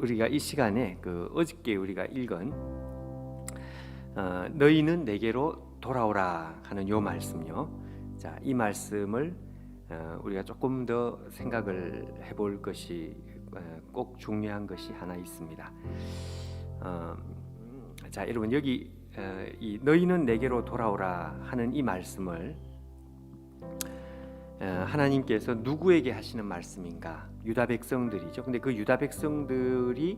우리가 이 시간에 어저께 우리가 읽은 너희는 내게로 돌아오라 하는 요 말씀요. 자, 이 말씀을 우리가 조금 더 생각을 해볼 것이 꼭 중요한 것이 하나 있습니다. 자, 여러분 여기 이 너희는 내게로 돌아오라 하는 이 말씀을 하나님께서 누구에게 하시는 말씀인가? 유다 백성들이죠. 근데 그 유다 백성들이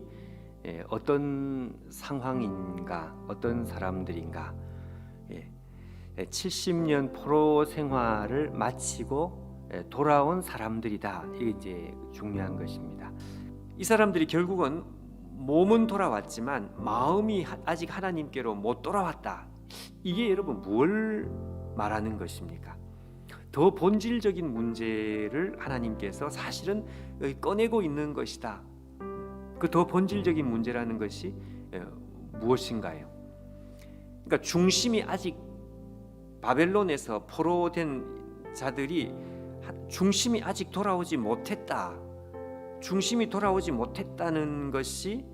어떤 상황인가? 어떤 사람들인가? 70년 포로 생활을 마치고 돌아온 사람들이다. 이게 이제 중요한 것입니다. 이 사람들이 결국은 몸은 돌아왔지만 마음이 아직 하나님께로 못 돌아왔다. 이게 여러분 뭘 말하는 것입니까? 더 본질적인 문제를 하나님께서 사실은 꺼내고 있는 것이다. 그 더 본질적인 문제라는 것이 무엇인가요? 그러니까 중심이 아직 바벨론에서 포로된 자들이 중심이 아직 돌아오지 못했다. 중심이 돌아오지 못했다는 것이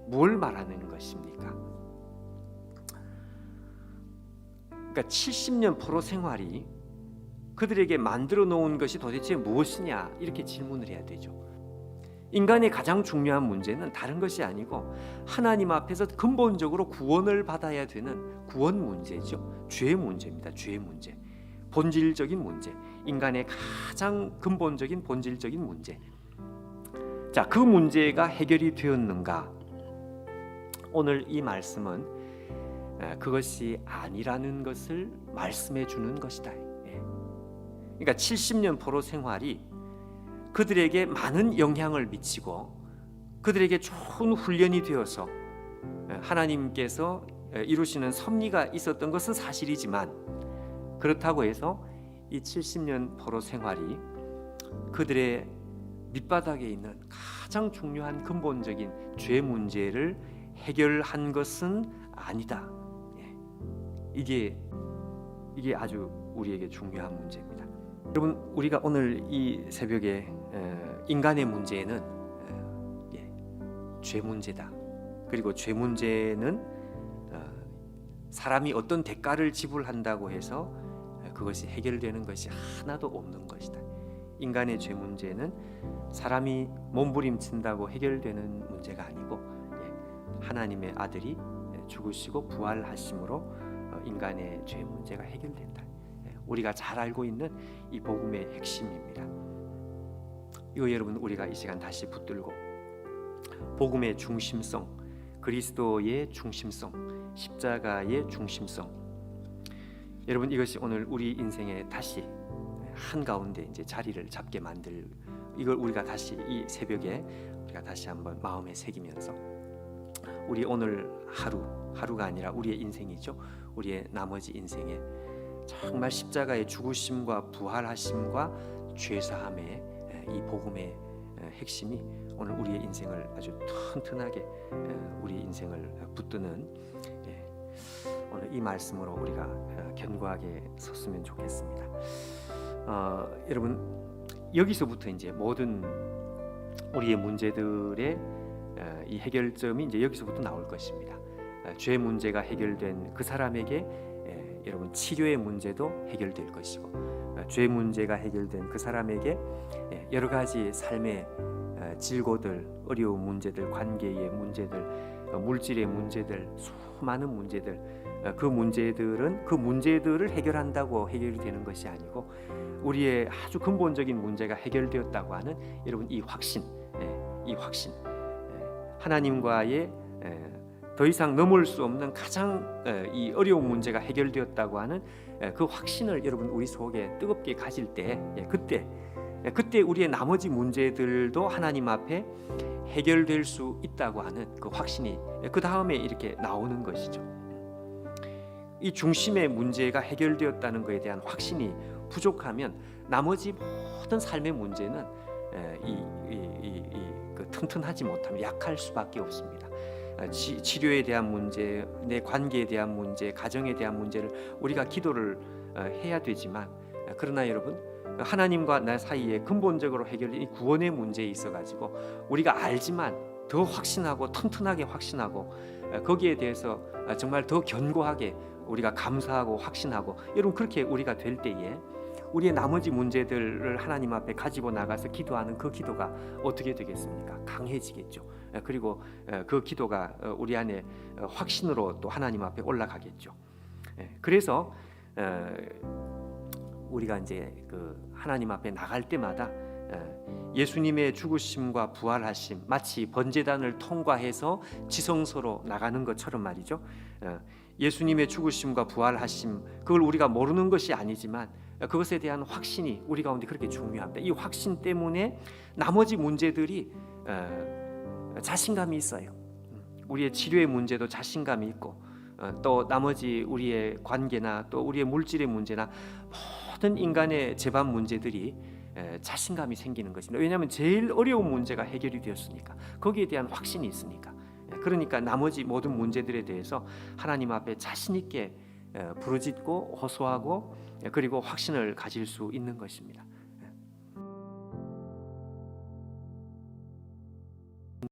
뭘 말하는 것입니까? 그러니까 70년 포로 생활이 그들에게 만들어 놓은 것이 도대체 무엇이냐 이렇게 질문을 해야 되죠. 인간의 가장 중요한 문제는 다른 것이 아니고 하나님 앞에서 근본적으로 구원을 받아야 되는 구원 문제죠. 죄 문제입니다. 죄 문제. 본질적인 문제. 인간의 가장 근본적인 본질적인 문제. 자, 그 문제가 해결이 되었는가? 오늘 이 말씀은 그것이 아니라는 것을 말씀해 주는 것이다. 그러니까 70년 포로 생활이 그들에게 많은 영향을 미치고 그들에게 좋은 훈련이 되어서 하나님께서 이루시는 섭리가 있었던 것은 사실이지만 그렇다고 해서 이 70년 포로 생활이 그들의 밑바닥에 있는 가장 중요한 근본적인 죄 문제를 해결한 것은 아니다. 이게 아주 우리에게 중요한 문제입니다. 여러분, 우리가 오늘 이 새벽에 인간의 문제는 죄 문제다. 그리고 죄 문제는 사람이 어떤 대가를 지불한다고 해서 그것이 해결되는 것이 하나도 없는 것이다. 인간의 죄 문제는 사람이 몸부림친다고 해결되는 문제가 아니고 하나님의 아들이 죽으시고 부활하심으로 인간의 죄 문제가 해결된다. 우리가 잘 알고 있는 이 복음의 핵심입니다. 이거 여러분 우리가 이 시간 다시 붙들고 복음의 중심성, 그리스도의 중심성, 십자가의 중심성, 여러분 이것이 오늘 우리 인생에 다시 한가운데 이제 자리를 잡게 만들, 이걸 우리가 다시 이 새벽에 우리가 다시 한번 마음에 새기면서 우리 오늘 하루가 아니라 우리의 인생이죠. 우리의 나머지 인생에 정말 십자가의 죽으심과 부활하심과 죄사함의 이 복음의 핵심이 오늘 우리의 인생을 아주 튼튼하게 우리 인생을 붙드는 오늘 이 말씀으로 우리가 견고하게 섰으면 좋겠습니다. 여러분 여기서부터 이제 모든 우리의 문제들의 이 해결점이 이제 여기서부터 나올 것입니다. 죄 문제가 해결된 그 사람에게 여러분 치료의 문제도 해결될 것이고 죄 문제가 해결된 그 사람에게 여러 가지 삶의 질고들, 어려운 문제들, 관계의 문제들, 물질의 문제들, 수많은 문제들, 그 문제들을 해결한다고 해결이 되는 것이 아니고 우리의 아주 근본적인 문제가 해결되었다고 하는 여러분 이 확신, 하나님과의 더 이상 넘을 수 없는 가장 이 어려운 문제가 해결되었다고 하는 그 확신을 여러분 우리 속에 뜨겁게 가질 때 그때 우리의 나머지 문제들도 하나님 앞에 해결될 수 있다고 하는 그 확신이 그 다음에 이렇게 나오는 것이죠. 이 중심의 문제가 해결되었다는 것에 대한 확신이 부족하면 나머지 모든 삶의 문제는 그 튼튼하지 못하면 약할 수밖에 없습니다. 치료에 대한 문제, 내 관계에 대한 문제, 가정에 대한 문제를 우리가 기도를 해야 되지만 그러나 여러분 하나님과 나 사이에 근본적으로 해결된 이 구원의 문제에 있어 가지고 우리가 알지만 더 확신하고 튼튼하게 확신하고 거기에 대해서 정말 더 견고하게 우리가 감사하고 확신하고, 여러분 그렇게 우리가 될 때에 우리의 나머지 문제들을 하나님 앞에 가지고 나가서 기도하는 그 기도가 어떻게 되겠습니까? 강해지겠죠. 그리고 그 기도가 우리 안에 확신으로 또 하나님 앞에 올라가겠죠. 그래서 우리가 이제 그 하나님 앞에 나갈 때마다 예수님의 죽으심과 부활하심, 마치 번제단을 통과해서 지성소로 나가는 것처럼 말이죠. 예수님의 죽으심과 부활하심, 그걸 우리가 모르는 것이 아니지만 그것에 대한 확신이 우리 가운데 그렇게 중요합니다. 이 확신 때문에 나머지 문제들이 자신감이 있어요. 우리의 치료의 문제도 자신감이 있고, 또 나머지 우리의 관계나 또 우리의 물질의 문제나 모든 인간의 재반 문제들이 자신감이 생기는 것입니다. 왜냐하면 제일 어려운 문제가 해결이 되었으니까, 거기에 대한 확신이 있으니까. 그러니까 나머지 모든 문제들에 대해서 하나님 앞에 자신 있게 부르짖고 호소하고 그리고 확신을 가질 수 있는 것입니다.